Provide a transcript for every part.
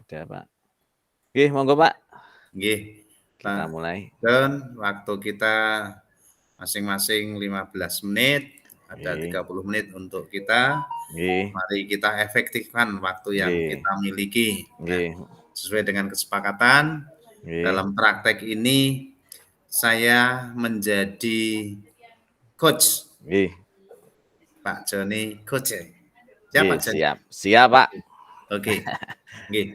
Ada, Pak. Nggih, monggo, Pak. Nggih, Kita Pak mulai. John, waktu kita masing-masing 15 menit, ada Nggih. 30 menit untuk kita. Nggih. Mari kita efektifkan waktu yang Nggih. kita miliki. Nah, Nggih. sesuai dengan kesepakatan, Nggih. dalam praktek ini saya menjadi coach. Nggih. Pak Joni coach ya? Siap, Nggih, Pak Jon? siap. Siap, Pak. Oke. Nggih.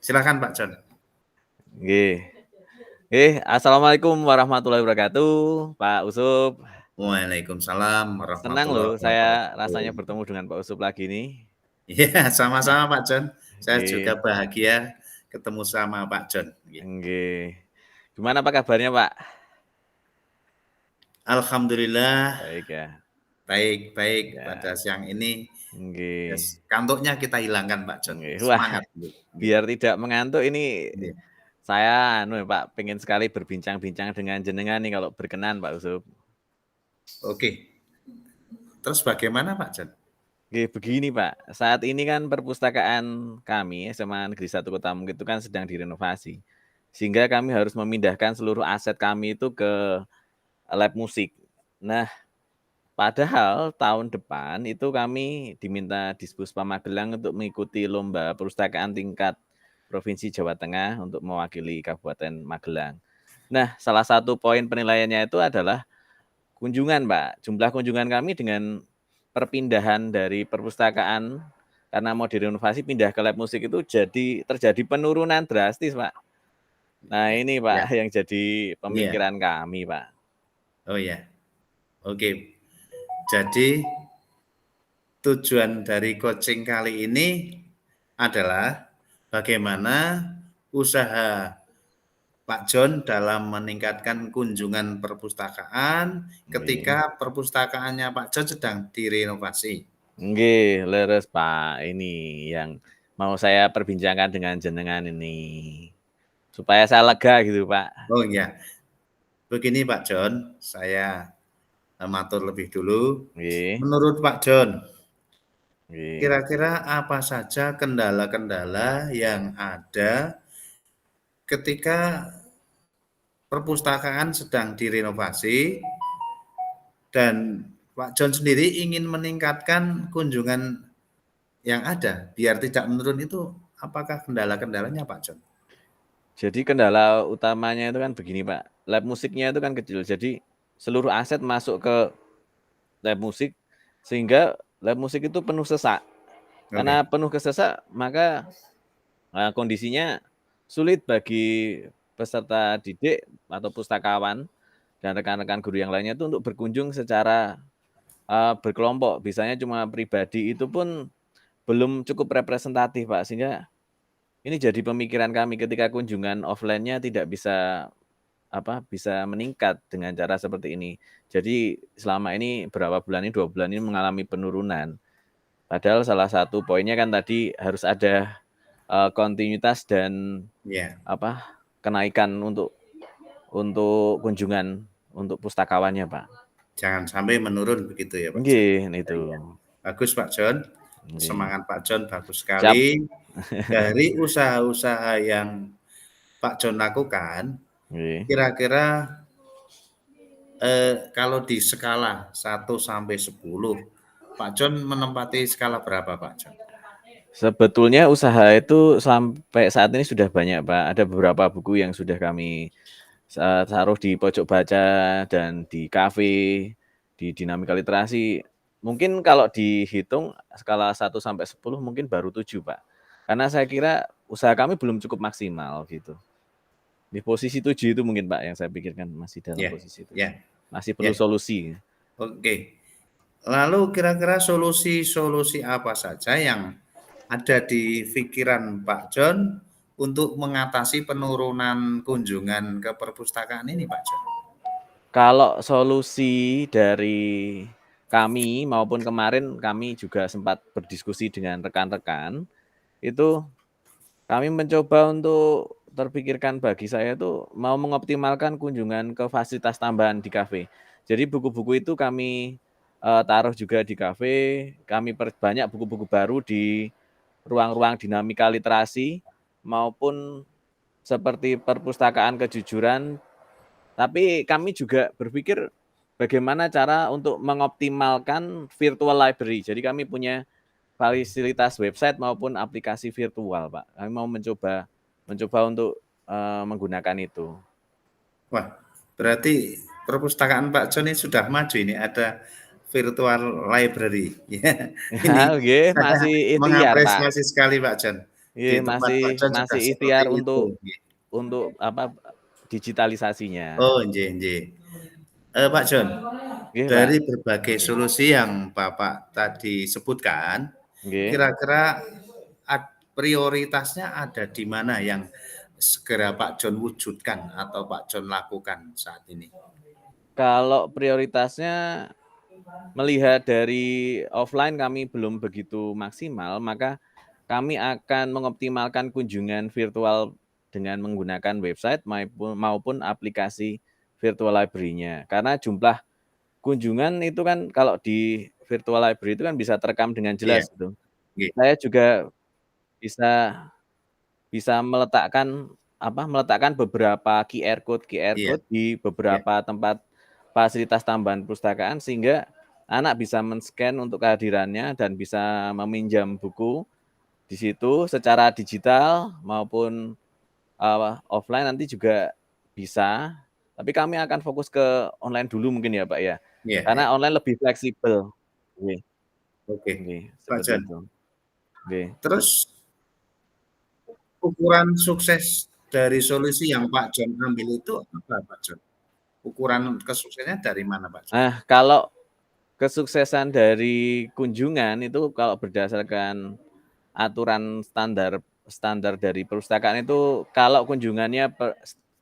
Silakan, Pak Jon. Nggih. Nggih, assalamualaikum warahmatullahi wabarakatuh, Pak Usup. Waalaikumsalam Senang warahmatullahi loh saya wabarakatuh. rasanya bertemu dengan Pak Usup lagi nih. Iya, sama-sama Pak Jon. Saya juga Nggih. bahagia ketemu sama Pak Jon. Nggih. Nggih. Gimana apa kabarnya, Pak? Alhamdulillah Baik ya. baik Ya. pada siang ini. Nggih. Kantuknya kita hilangkan Pak Jon. Nggih. Wah, Semangat. Nggih. biar tidak mengantuk ini Nggih. saya Pak, pengen sekali berbincang-bincang dengan jenengan nih kalau berkenan, Pak Usup. Oke. Terus bagaimana Pak Jon? Oke, begini Pak, saat ini kan perpustakaan kami SMA Negeri 1 Kota Mungkin itu kan sedang direnovasi. Sehingga kami harus memindahkan seluruh aset kami itu ke lab musik. Nah, padahal tahun depan itu kami diminta Dispuspa Magelang untuk mengikuti lomba perpustakaan tingkat Provinsi Jawa Tengah untuk mewakili Kabupaten Magelang. Nah, salah satu poin penilaiannya itu adalah kunjungan, Pak. Jumlah kunjungan kami dengan perpindahan dari perpustakaan karena mau direnovasi pindah ke lab musik itu terjadi penurunan drastis, Pak. Nah, ini Pak Ya. yang jadi pemikiran kami, Pak. Oh ya. Oke. Jadi tujuan dari coaching kali ini adalah bagaimana usaha Pak Jon dalam meningkatkan kunjungan perpustakaan ketika perpustakaannya Pak Jon sedang direnovasi. Nggih, leres Pak. Ini yang mau saya perbincangkan dengan jenengan ini. Supaya saya lega gitu, Pak. Oh iya. Begini Pak Jon, saya matur lebih dulu. Nggih. Menurut Pak Jon, Nggih. kira-kira apa saja kendala-kendala yang ada ketika perpustakaan sedang direnovasi dan Pak Jon sendiri ingin meningkatkan kunjungan yang ada biar tidak menurun itu apakah kendala-kendalanya Pak Jon? Jadi kendala utamanya itu kan begini Pak, lab musiknya itu kan kecil, jadi seluruh aset masuk ke lab musik sehingga lab musik itu penuh sesak. Karena Oke. penuh kesesak maka kondisinya sulit bagi peserta didik atau pustakawan dan rekan-rekan guru yang lainnya itu untuk berkunjung secara berkelompok. Biasanya cuma pribadi itu pun belum cukup representatif Pak, sehingga ini jadi pemikiran kami ketika kunjungan offline-nya tidak bisa bisa meningkat dengan cara seperti ini. Jadi selama ini berapa bulan ini, 2 bulan ini mengalami penurunan. Padahal salah satu poinnya kan tadi harus ada kontinuitas dan kenaikan untuk kunjungan untuk pustakawannya, Pak. Jangan sampai menurun begitu ya Pak Jon. Nggih, itu. Bagus Pak Jon. Nggih. Semangat Pak Jon bagus Siap. sekali. Dari usaha-usaha yang Pak Jon lakukan, Nggih. kira-kira kalau di skala 1 sampai 10, Pak Jon menempati skala berapa Pak Jon? Sebetulnya usaha itu sampai saat ini sudah banyak Pak. Ada beberapa buku yang sudah kami taruh di pojok baca dan di kafe, di dinamika literasi. Mungkin kalau dihitung skala 1 sampai 10 mungkin baru 7 Pak. Karena saya kira usaha kami belum cukup maksimal gitu. Di posisi 7 itu mungkin Pak yang saya pikirkan masih dalam posisi itu. Masih perlu solusi. Oke. Lalu kira-kira solusi-solusi apa saja yang ada di pikiran Pak Jon untuk mengatasi penurunan kunjungan ke perpustakaan ini Pak Jon? Kalau solusi dari kami maupun kemarin kami juga sempat berdiskusi dengan rekan-rekan, itu kami mencoba untuk terpikirkan bagi saya itu mau mengoptimalkan kunjungan ke fasilitas tambahan di kafe. Jadi buku-buku itu kami taruh juga di kafe, kami perbanyak buku-buku baru di ruang-ruang dinamika literasi maupun seperti perpustakaan kejujuran. Tapi kami juga berpikir bagaimana cara untuk mengoptimalkan virtual library. Jadi kami punya fasilitas website maupun aplikasi virtual, Pak. Kami mau mencoba untuk menggunakan itu. Wah, berarti perpustakaan Pak John ini sudah maju ini, ada virtual library. Ya, Ya, ini nggih, saya masih ikhtiar, Pak. mengapresiasi sekali Pak John. Nggih, Di tempat masih Pak John sudah masih seperti ikhtiar itu. untuk apa digitalisasinya. Oh, nggih, nggih. Pak John, Nggih, Pak. dari berbagai solusi yang Bapak tadi sebutkan, Nggih. kira-kira prioritasnya ada di mana yang segera Pak John wujudkan atau Pak John lakukan saat ini? Kalau prioritasnya melihat dari offline kami belum begitu maksimal, maka kami akan mengoptimalkan kunjungan virtual dengan menggunakan website maupun aplikasi virtual library-nya. Karena jumlah kunjungan itu kan kalau di virtual library itu kan bisa terekam dengan Iya, jelas gitu. nggih, Saya juga bisa bisa meletakkan beberapa QR iya, code di iya, beberapa tempat fasilitas tambahan perpustakaan sehingga anak bisa men-scan untuk kehadirannya dan bisa meminjam buku di situ secara digital maupun, offline nanti juga bisa. Tapi kami akan fokus ke online dulu mungkin ya, Pak, ya. iya, iya. Karena online lebih fleksibel. Nggih, Oke, nggih, Pak seperti John. itu. Nggih. Terus ukuran sukses dari solusi yang Pak John ambil itu apa, Pak John? Ukuran kesuksesannya dari mana, Pak John? Nah, kalau kesuksesan dari kunjungan itu kalau berdasarkan aturan standar standar dari perpustakaan itu kalau kunjungannya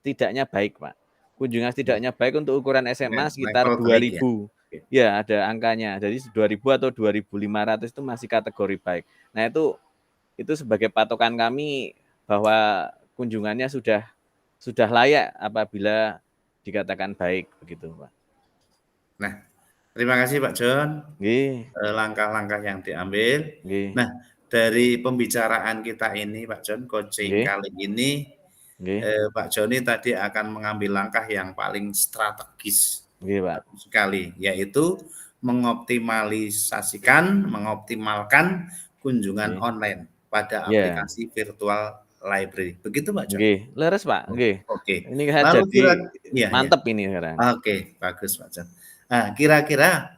setidaknya baik, Pak. Kunjungan Iya, setidaknya baik untuk ukuran SMA sekitar level baik ya? 2.000. Oke. Ya, ada angkanya. Jadi 2.000 atau 2.500 itu masih kategori baik. Nah, itu sebagai patokan kami bahwa kunjungannya sudah layak apabila dikatakan baik begitu, Pak. Nah, terima kasih Pak John, Nggih, langkah-langkah yang diambil. nggih, Nah, dari pembicaraan kita ini Pak John, coaching nggih, kali ini, nggih, Pak Joni tadi akan mengambil langkah yang paling strategis nggih, Pak. sekali, yaitu mengoptimalkan kunjungan Nggih. online pada Iya, aplikasi virtual library. Begitu Pak John? nggih, leres, Pak, Oh, nggih. oke. Ini saya Lalu jadi iya, iya. mantep ini sekarang. Oke, bagus Pak John. Nah, kira-kira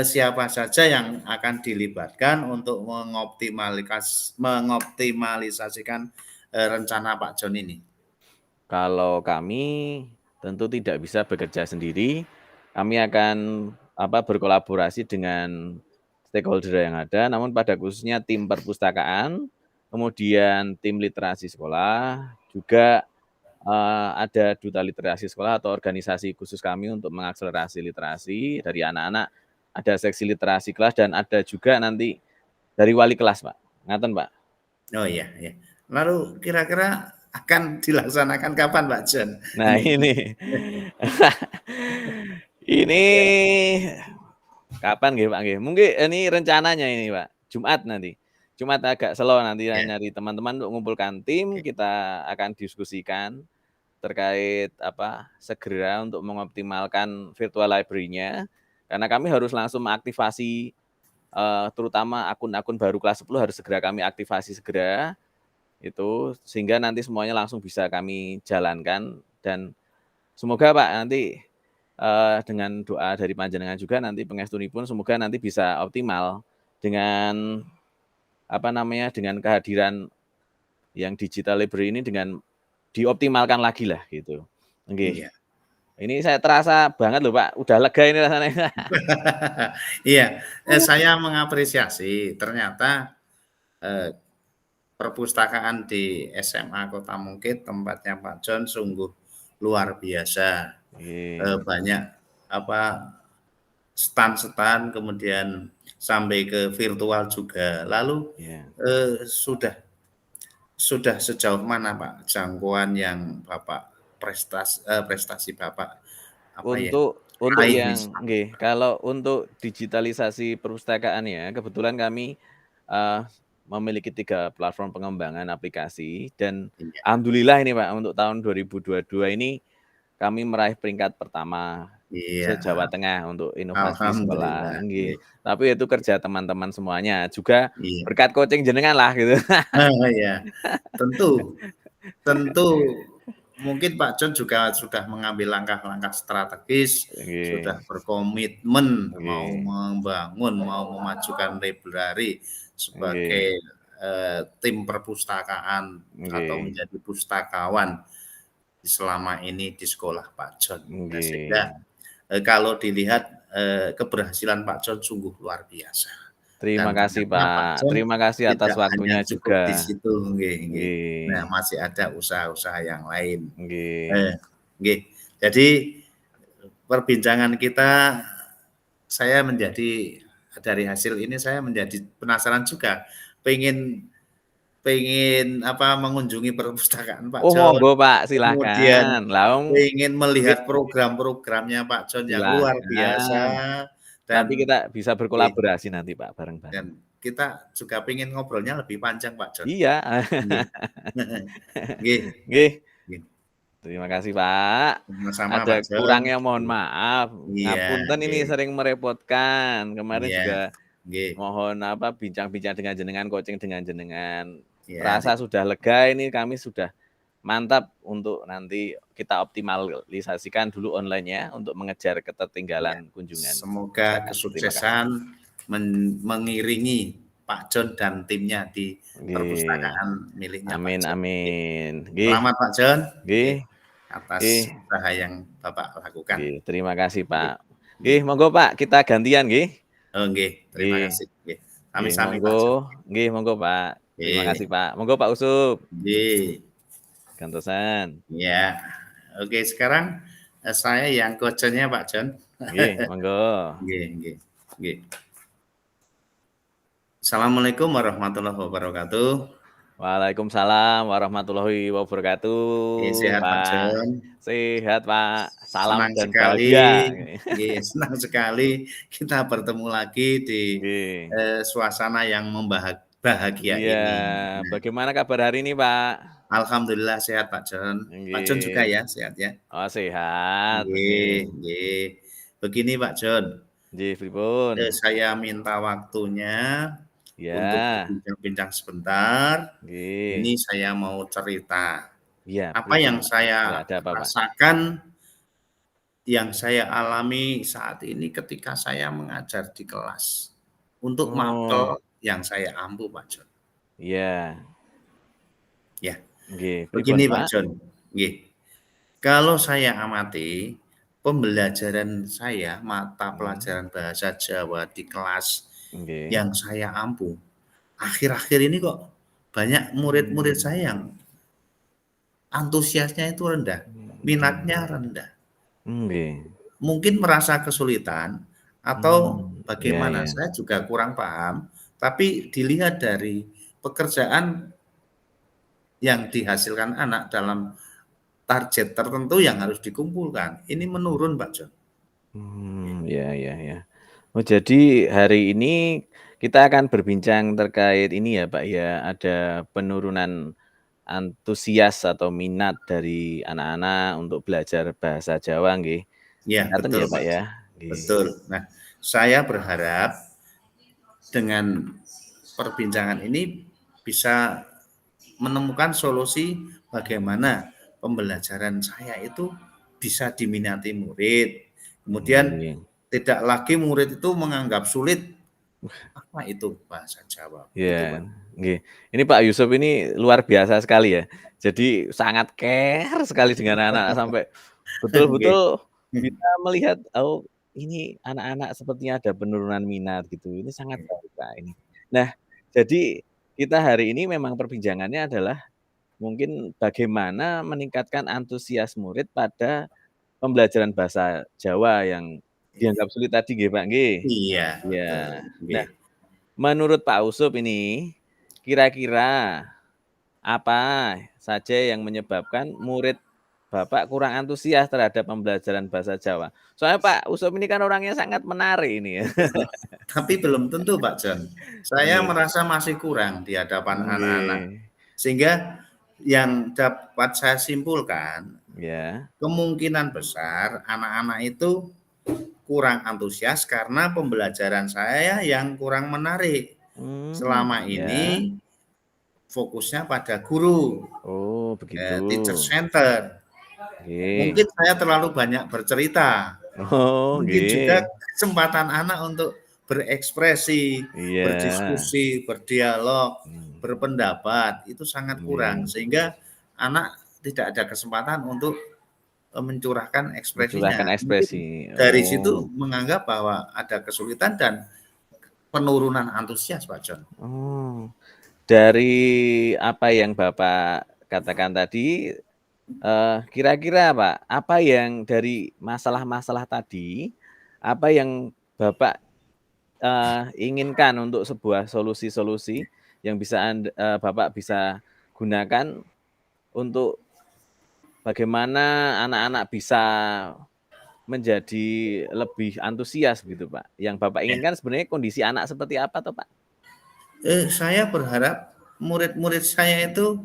siapa saja yang akan dilibatkan untuk mengoptimalisasikan rencana Pak John ini? Kalau kami tentu tidak bisa bekerja sendiri, kami akan berkolaborasi dengan stakeholder yang ada, namun pada khususnya tim perpustakaan, kemudian tim literasi sekolah, juga ada duta literasi sekolah atau organisasi khusus kami untuk mengakselerasi literasi dari anak-anak, ada seksi literasi kelas dan ada juga nanti dari wali kelas, Pak. Ngaten, Pak. Oh iya, iya. Lalu kira-kira akan dilaksanakan kapan Pak John? Nah Ini. ini, ini kapan nggih, Pak, nggih? Mungkin ini rencananya ini, Pak, Jumat nanti. Jumat agak slow nanti Ya, nyari teman-teman untuk mengumpulkan tim, oke. kita akan diskusikan terkait segera untuk mengoptimalkan virtual library-nya, karena kami harus langsung mengaktifasi, terutama akun-akun baru kelas 10 harus segera kami aktifasi segera, itu, sehingga nanti semuanya langsung bisa kami jalankan dan semoga Pak nanti, dengan doa dari panjenengan juga nanti pangestunipun semoga nanti bisa optimal dengan, dengan kehadiran yang digital library ini dengan dioptimalkan lagi lah gitu. Nggih. Iya. Ini saya terasa banget loh Pak, udah lega ini rasanya. Iya, saya mengapresiasi ternyata, eee, perpustakaan di SMA Kota Mungkit tempatnya Pak John sungguh luar biasa. Nggih, Banyak apa, stan-stan kemudian sampai ke virtual juga. Lalu, iya. sudah sejauh mana Pak jangkauan yang Bapak prestasi Bapak apa ya, Untuk raih yang misalnya? nggih, kalau untuk digitalisasi perpustakaan ya, kebetulan kami, eee, memiliki 3 platform pengembangan aplikasi dan Iya. alhamdulillah ini Pak, untuk tahun 2022 ini kami meraih peringkat pertama Iya. se-Jawa Tengah untuk inovasi sekolah, Alhamdulillah. nggih. Nggih. Tapi itu kerja teman-teman semuanya, juga Iya. berkat coaching jenengan lah gitu. Iya. Tentu tentu mungkin Pak John juga sudah mengambil langkah-langkah strategis, Nggih. sudah berkomitmen mau Nggih. membangun, mau memajukan library Nggih. sebagai, tim perpustakaan atau Nggih. menjadi pustakawan selama ini di sekolah Pak John. Nah, sehingga, Nggih. kalau dilihat, keberhasilan Pak John sungguh luar biasa. Terima Dan kasih ternyata Pak Pak, John terima kasih atas tidak hanya waktunya cukup di juga. situ, nggih nggih. Nah, Nggih. masih ada usaha-usaha yang lain. Nggih. Nggih. Jadi, perbincangan kita saya menjadi dari hasil ini saya menjadi penasaran juga, pengen mengunjungi perpustakaan Pak Oh, John, monggo Pak, kemudian silahkan. Lah wong pengen nggih. melihat program-programnya Pak John yang luar biasa Silahkan. Nanti dan kita bisa nggih. berkolaborasi nanti Pak, bareng-bareng. Dan kita juga pengen ngobrolnya lebih panjang Pak John. Iya. Nggih. Nggih. Nggih. Nggih. Terima kasih Pak. Sama-sama Ada Pak John. kurangnya mohon maaf, Iya, ngapunten ini nggih. sering merepotkan. Kemarin Iya. juga Nggih. mohon bincang-bincang dengan jenengan, coaching dengan jenengan. Iya, Rasa sudah lega ini kami sudah mantap untuk nanti kita optimalisasikan dulu online-nya untuk mengejar Iya. ketertinggalan kunjungan Semoga perpustakaan. Terima kasih. kesuksesan mengiringi Pak John dan timnya di Nggih. perpustakaan miliknya Pak Amin John. Nggih. amin. Nggih. Selamat Pak John, Nggih. nggih, atas Nggih. usaha yang Bapak lakukan. Nggih, terima kasih Nggih. Pak. Nggih. Nggih, monggo Pak, kita gantian nggih. Oh nggih, terima Nggih. kasih. Nggih. Nggih, Sami-sami Pak John. monggo. Nggih, monggo Pak. Terima kasih Nggih. Pak. Monggo Pak Usup. Nggih. Gantosan. Iya. Oke, sekarang, saya yang coach-nya Pak John. Nggih, monggo. Nggih nggih nggih. Assalamualaikum warahmatullahi wabarakatuh. Waalaikumsalam warahmatullahi wabarakatuh, Sehat Pak Pak. John. Sehat Pak, salam Senang dan sekali, bahagia. nggih, senang sekali kita bertemu lagi di, Nggih. suasana yang bahagia Iya, ini. Nah, bagaimana kabar hari ini Pak? alhamdulillah sehat Pak John. Pak John juga Nggih. ya sehat ya? Oh sehat, Nggih nggih. nggih. Begini Pak John, Nggih, pripun? saya minta waktunya untuk Ya. berbincang-bincang sebentar. Nggih. Ini saya mau cerita. Iya, Apa pripun yang Pak? Ya, saya ada apa Pak? rasakan, yang saya alami saat ini ketika saya mengajar di kelas, untuk Oh. mapel yang saya ampu Pak John. Iya. Ya, Nggih, pripun begini Pak Pak? John, nggih. Kalau saya amati, pembelajaran saya mata Mmm. pelajaran bahasa Jawa di kelas Nggih. yang saya ampu, akhir-akhir ini kok banyak murid-murid saya yang antusiasnya itu rendah, minatnya rendah. Nggih. Mungkin merasa kesulitan atau Iya bagaimana, iya. saya juga kurang paham, tapi dilihat dari pekerjaan yang dihasilkan anak dalam target tertentu yang harus dikumpulkan, ini menurun Pak John. Iya iya iya. Oh jadi hari ini kita akan berbincang terkait ini ya Pak ya, ada penurunan antusias atau minat dari anak-anak untuk belajar bahasa Jawa nggih. Iya, Ngaten betul ya Pak Pak, ya? Nggih. betul. Nah, saya berharap dengan perbincangan ini bisa menemukan solusi bagaimana pembelajaran saya itu bisa diminati murid, kemudian Nggih. tidak lagi murid itu menganggap sulit, apa itu bahasa Jawa, begitu Iya, Pak. nggih. Ini Pak Yusuf ini luar biasa sekali ya. Jadi sangat care sekali dengan anak-anak sampai Nggih. betul-betul bisa melihat, oh ini anak-anak sepertinya ada penurunan minat gitu. Ini sangat baik Pak ini. Nah, jadi kita hari ini memang perbincangannya adalah mungkin bagaimana meningkatkan antusias murid pada pembelajaran bahasa Jawa yang dianggap sulit tadi nggih Pak, nggih? Iya, betul, Iya. Nah, nggih. menurut Pak Usup ini, kira-kira apa saja yang menyebabkan murid Bapak kurang antusias terhadap pembelajaran bahasa Jawa? Soalnya Pak Usop ini kan orangnya sangat menarik ini ya. Tapi belum tentu Pak John. Saya Nggih. merasa masih kurang di hadapan anak-anak. Nggih. Sehingga yang dapat saya simpulkan, Ya. kemungkinan besar anak-anak itu kurang antusias karena pembelajaran saya yang kurang menarik. Selama Ya. ini fokusnya pada guru, Oh, begitu. teacher center. Nggih. Mungkin saya terlalu banyak bercerita. Oh, Mungkin juga nggih. kesempatan anak untuk berekspresi, Iya. berdiskusi, berdialog, Mmm. berpendapat itu sangat kurang Nggih. sehingga anak tidak ada kesempatan untuk mencurahkan Mencurahkan ekspresinya. Mungkin ekspresi. dari situ Oh. menganggap bahwa ada kesulitan dan penurunan antusias, Pak John. Oh. Dari apa yang Bapak katakan tadi, kira-kira Pak, apa yang dari masalah-masalah tadi, apa yang Bapak, inginkan untuk sebuah solusi-solusi yang bisa Bapak bisa gunakan untuk bagaimana anak-anak bisa menjadi lebih antusias gitu Pak? Yang Bapak Ya. inginkan sebenarnya kondisi anak seperti apa toh Pak? Saya berharap murid-murid saya itu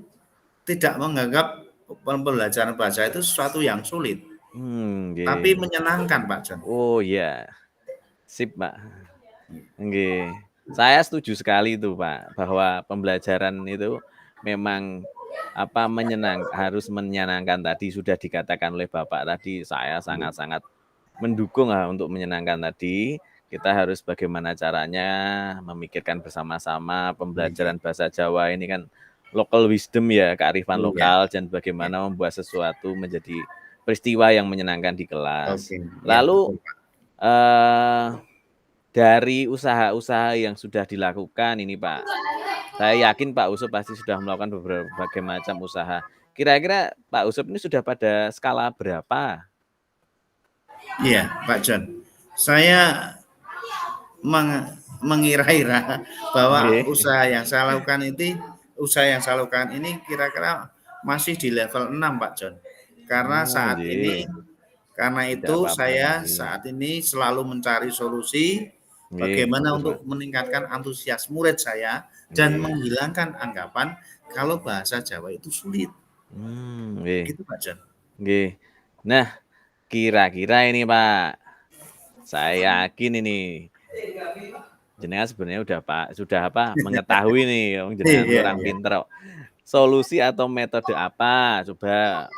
tidak menganggap pembelajaran bahasa itu sesuatu yang sulit, tapi Nggih. menyenangkan, Pak John. Oh iya, sip Pak. Nggih. Saya setuju sekali itu Pak, bahwa pembelajaran itu memang harus menyenangkan tadi sudah dikatakan oleh Bapak tadi, saya sangat-sangat mendukung untuk menyenangkan tadi. Kita harus bagaimana caranya memikirkan bersama-sama Oke. pembelajaran bahasa Jawa ini kan local wisdom ya, kearifan Iya, lokal dan ya. bagaimana membuat sesuatu menjadi peristiwa yang menyenangkan di kelas. Oke, ya Lalu, betul, Pak. eee, dari usaha-usaha yang sudah dilakukan ini Pak, saya yakin Pak Usop pasti sudah melakukan berbagai macam usaha. Kira-kira Pak Usop ini sudah pada skala berapa? Iya, Pak John. Saya mengira-ira bahwa Nggih. usaha yang saya lakukan ini kira-kira masih di level 6, Pak John. Karena Oh, saat ini nggih. karena Tidak itu apa-apa, saya nggih. saat ini selalu mencari solusi Nggih, bagaimana bagus, Pak. untuk meningkatkan antusias murid saya dan Nggih. menghilangkan anggapan kalau bahasa Jawa itu sulit. Nggih. Gitu, Pak John. Nggih. Nah, kira-kira ini, Pak, saya yakin ini jenengan sebenarnya mengetahui nih, wong jenengan Iya, orang iya. pinter kok. Solusi atau metode apa, coba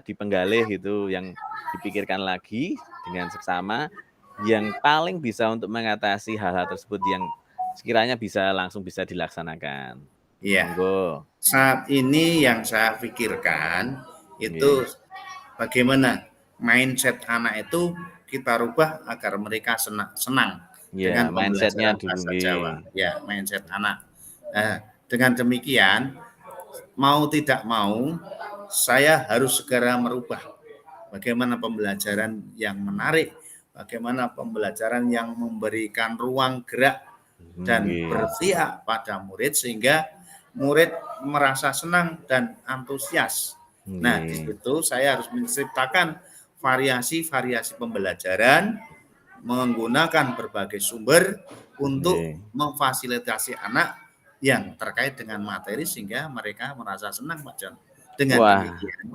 dipenggalih gitu, yang dipikirkan lagi dengan seksama, yang paling bisa untuk mengatasi hal-hal tersebut yang sekiranya langsung bisa dilaksanakan. Iya. Monggo. Saat ini yang saya pikirkan Nggih. itu bagaimana mindset anak itu kita rubah agar mereka senang Iya, dengan mindset-nya pembelajaran dulu, bahasa nggih. Jawa. Ya, mindset anak. Nah, dengan demikian mau tidak mau saya harus segera merubah bagaimana pembelajaran yang menarik, bagaimana pembelajaran yang memberikan ruang gerak dan Nggih. berpihak pada murid sehingga murid merasa senang dan antusias. Nah, di Nggih. situ saya harus menciptakan variasi-variasi pembelajaran menggunakan berbagai sumber untuk Nggih. memfasilitasi anak yang terkait dengan materi sehingga mereka merasa senang, Pak John. Dengan Wah. demikian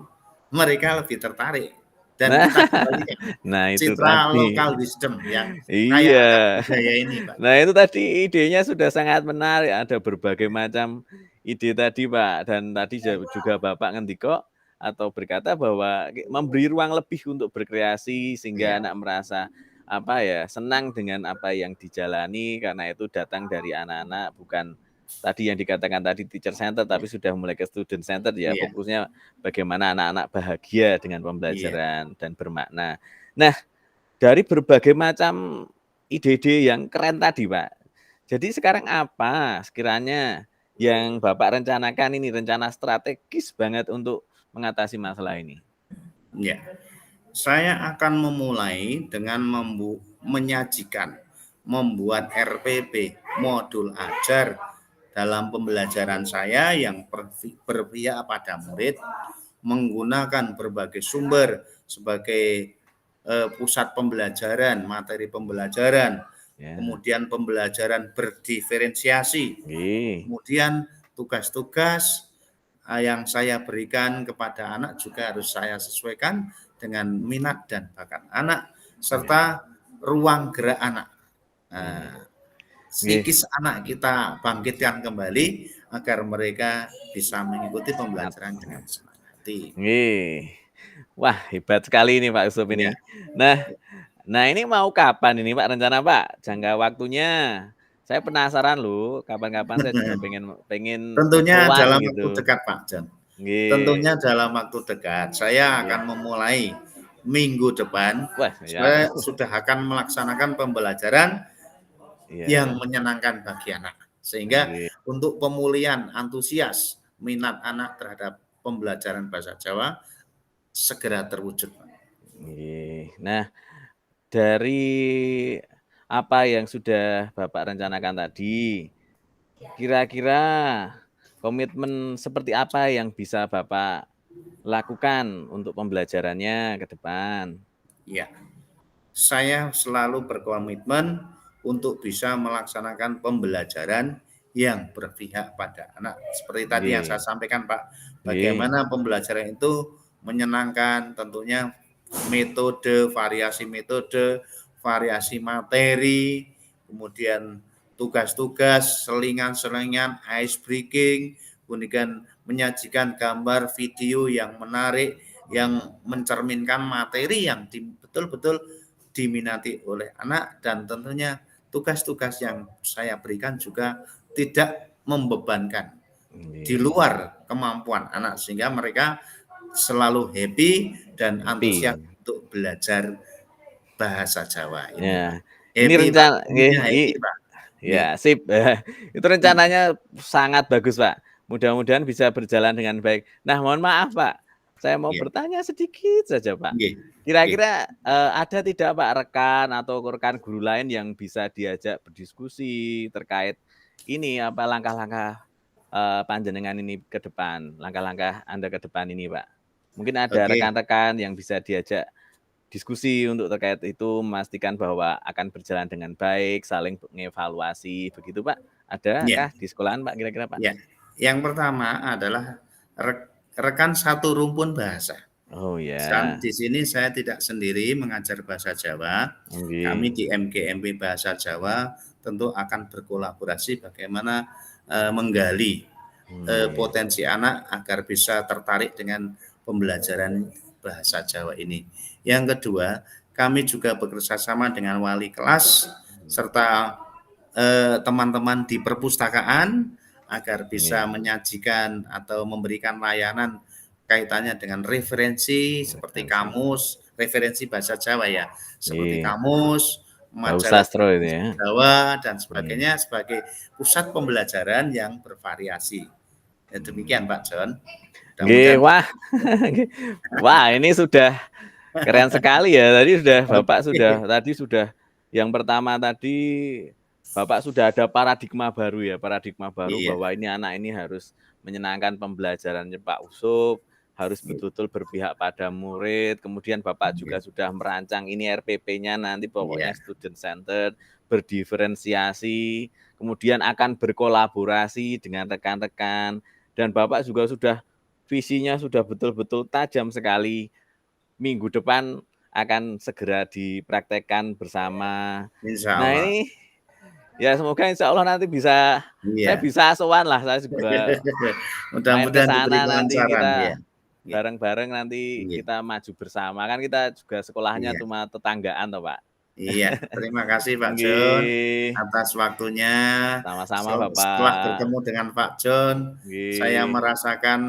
mereka lebih tertarik dan Nah, kita kembalikan nah itu citra tadi. lokal wisdom yang kaya Iya. akan budaya ini, Pak Nah John. itu tadi idenya sudah sangat menarik, ada berbagai macam ide tadi, Pak, dan tadi juga Bapak ngendika atau berkata bahwa memberi ruang lebih untuk berkreasi sehingga Iya, anak merasa senang dengan apa yang dijalani karena itu datang dari anak-anak bukan tadi yang dikatakan tadi teacher center tapi sudah mulai ke student center ya, iya, fokusnya bagaimana anak-anak bahagia dengan iya, pembelajaran dan bermakna. Nah, dari berbagai macam ide-ide yang keren tadi, Pak. Jadi sekarang apa sekiranya yang Bapak rencanakan ini, rencana strategis banget untuk mengatasi masalah ini? iya. Saya akan memulai dengan membuat RPP, modul ajar dalam pembelajaran saya yang berpihak pada murid menggunakan berbagai sumber sebagai pusat pembelajaran, materi pembelajaran, Ya. kemudian pembelajaran berdiferensiasi, Nggih. kemudian tugas-tugas yang saya berikan kepada anak juga harus saya sesuaikan dengan minat dan bakat anak, Iya. serta ruang gerak anak. Iya. Nah, Nggih. psikis anak kita bangkitkan kembali agar mereka bisa mengikuti Mat pembelajaran dengan senang hati. Nggih. Wah, hebat sekali ini Pak Yusuf Iya, ini. Nah nah ini mau kapan ini Pak rencana Pak? Jangka waktunya? Saya penasaran loh, kapan-kapan saya juga pengen pengen tentunya sowan dalam waktu gitu. dekat Pak John. Nggih. Tentunya dalam waktu dekat saya akan Nggih. memulai minggu depan, Wah, ya. saya sudah akan melaksanakan pembelajaran yang Iya. menyenangkan bagi anak. Sehingga Nggih. untuk pemulihan antusias minat anak terhadap pembelajaran bahasa Jawa segera terwujud. Nggih. Nah, dari apa yang sudah Bapak rencanakan tadi, kira-kira komitmen seperti apa yang bisa Bapak lakukan untuk pembelajarannya ke depan? Ya, saya selalu berkomitmen untuk bisa melaksanakan pembelajaran yang berpihak pada anak. Seperti tadi yang saya Nggih. sampaikan, Pak, Nggih. bagaimana pembelajaran itu menyenangkan, tentunya metode, variasi materi, kemudian tugas-tugas, selingan-selingan, ice breaking, kemudian menyajikan gambar, video yang menarik, yang mencerminkan materi yang betul-betul diminati oleh anak, dan tentunya tugas-tugas yang saya berikan juga tidak membebankan di Nggih. luar kemampuan anak, sehingga mereka selalu happy dan antusias Happy. untuk belajar bahasa Jawa ini, Pak. Ya, ini Happy, Pak, rencana nggih, intinya happy, Pak. Nggih. ya sip. Itu rencananya sangat bagus, Pak. Mudah-mudahan bisa berjalan dengan baik. Nah, mohon maaf, Pak, saya mau Iya, bertanya sedikit saja, Pak. nggih, nggih. Kira-kira, ada tidak, Pak, rekan atau rekan guru lain yang bisa diajak berdiskusi terkait ini, apa, langkah-langkah, panjenengan ini ke depan, langkah-langkah Anda ke depan ini, Pak? Mungkin ada Oke, rekan-rekan yang bisa diajak diskusi untuk terkait itu, memastikan bahwa akan berjalan dengan baik, saling mengevaluasi, begitu, Pak? iya, Adakah di sekolahan, Pak, kira-kira, Pak? iya. Yang pertama adalah rekan satu rumpun bahasa. Oh, Di ya. sini saya tidak sendiri mengajar bahasa Jawa. Kami Nggih. di MGMP Bahasa Jawa tentu akan berkolaborasi bagaimana menggali Nggih. potensi anak agar bisa tertarik dengan pembelajaran bahasa Jawa ini. Yang kedua, kami juga bekerja sama dengan wali kelas serta teman-teman di perpustakaan agar bisa Nggih. menyajikan atau memberikan layanan kaitannya dengan referensi seperti Referensi. kamus, referensi bahasa Jawa ya, seperti Iya. kamus, Bau majalah sastro itu bahasa ya? Jawa dan Mmm. sebagainya sebagai pusat pembelajaran yang bervariasi. Ya demikian Mmm. Pak John. Nggih, Mudah-mudahan wah wah ini sudah keren sekali ya, tadi sudah Bapak sudah oke, tadi sudah yang pertama tadi, Bapak sudah ada paradigma baru ya, paradigma baru iya, bahwa ini anak ini harus menyenangkan pembelajarannya Pak Usop, harus iya, betul-betul berpihak pada murid, kemudian Bapak iya, juga sudah merancang ini RPP-nya nanti pokoknya iya, student centered, berdiferensiasi, kemudian akan berkolaborasi dengan rekan-rekan, dan Bapak juga sudah visinya sudah betul-betul tajam sekali. Minggu depan akan segera dipraktekkan bersama. insya Nah Allah. ini, ya semoga insya Allah nanti bisa saya Iya. bisa sowan lah, saya juga main ke Mudah-mudahan diberi sana nanti kelancaran, ya. kita Iya, bareng-bareng nanti iya, kita maju bersama, kan kita juga sekolahnya iya, cuma tetanggaan toh, Pak. iya. Terima kasih Pak John Nggih, atas waktunya. sama-sama Setelah Bapak. bertemu dengan Pak John, saya Nggih, merasakan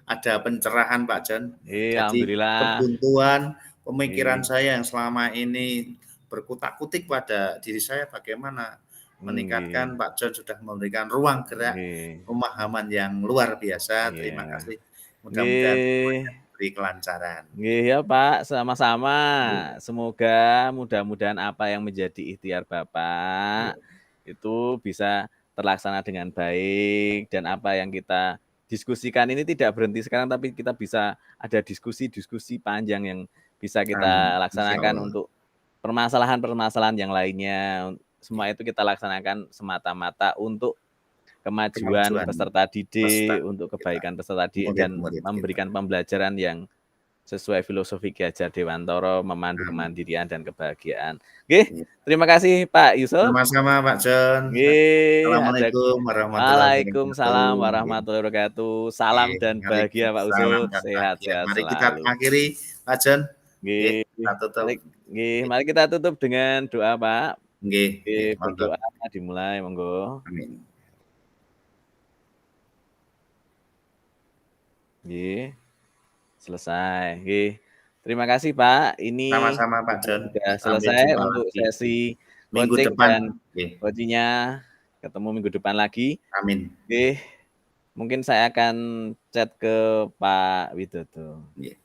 ada pencerahan Pak John. nggih, Jadi alhamdulillah. kebuntuan pemikiran Nggih, saya yang selama ini berkutak-kutik pada diri saya bagaimana meningkatkan, nggih, Pak John sudah memberikan ruang gerak nggih, pemahaman yang luar biasa. iya. Terima kasih. Mudah-mudahan semuanya Nggih. diberi kelancaran. Nggih ya Pak, sama-sama. Iya, Semoga mudah-mudahan apa yang menjadi ikhtiar iya, Bapak, itu bisa terlaksana dengan baik dan apa yang kita diskusikan ini tidak berhenti sekarang, tapi kita bisa ada diskusi-diskusi panjang yang bisa Amin. kita Insya laksanakan Allah. untuk permasalahan-permasalahan yang lainnya. Semua itu kita laksanakan semata-mata untuk kemajuan Kemajuan peserta peserta didik, untuk kita, kebaikan peserta didik, dan murid-murid kita. memberikan pembelajaran yang sesuai filosofi Ki Hajar Dewantara, memandu Amin. kemandirian dan kebahagiaan. Nggih, Iya. terima kasih Pak Yusuf. Sama-sama Pak John. Nggih, Assalamualaikum warahmatullahi wabarakatuh. Waalaikumsalam Nggih. warahmatullahi wabarakatuh. Salam Nggih, dan bahagia Pak waalaikumsalam Usut, dan bahagia. sehat-sehat Mari kita selalu. akhiri Pak John. Nggih, Nggih, kita tutup. Nggih. mari kita tutup dengan doa Pak. Nggih, nggih, Nggih, monggo. berdoa dimulai, monggo. Amin. Nggih, selesai. Nggih, terima kasih Pak. Ini Sama-sama Pak kita John. sudah Sampai selesai jumpa untuk lagi. sesi Minggu coaching depan. dan Nggih. coaching-nya. Ketemu minggu depan lagi. Amin. Nggih, mungkin saya akan chat ke Pak Widodo. Nggih.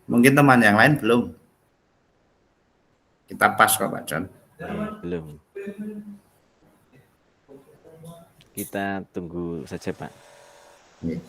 Mungkin teman yang lain belum. Kita pas kok Pak John. Belum. Kita tunggu saja Pak. Nggih.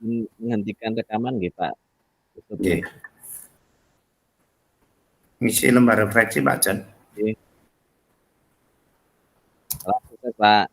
menghentikan rekaman nggih, Pak. Tutup nggih. Nggih. Ngisi lembar refleksi, Pak Jon. Nggih. Salam sukses, Pak.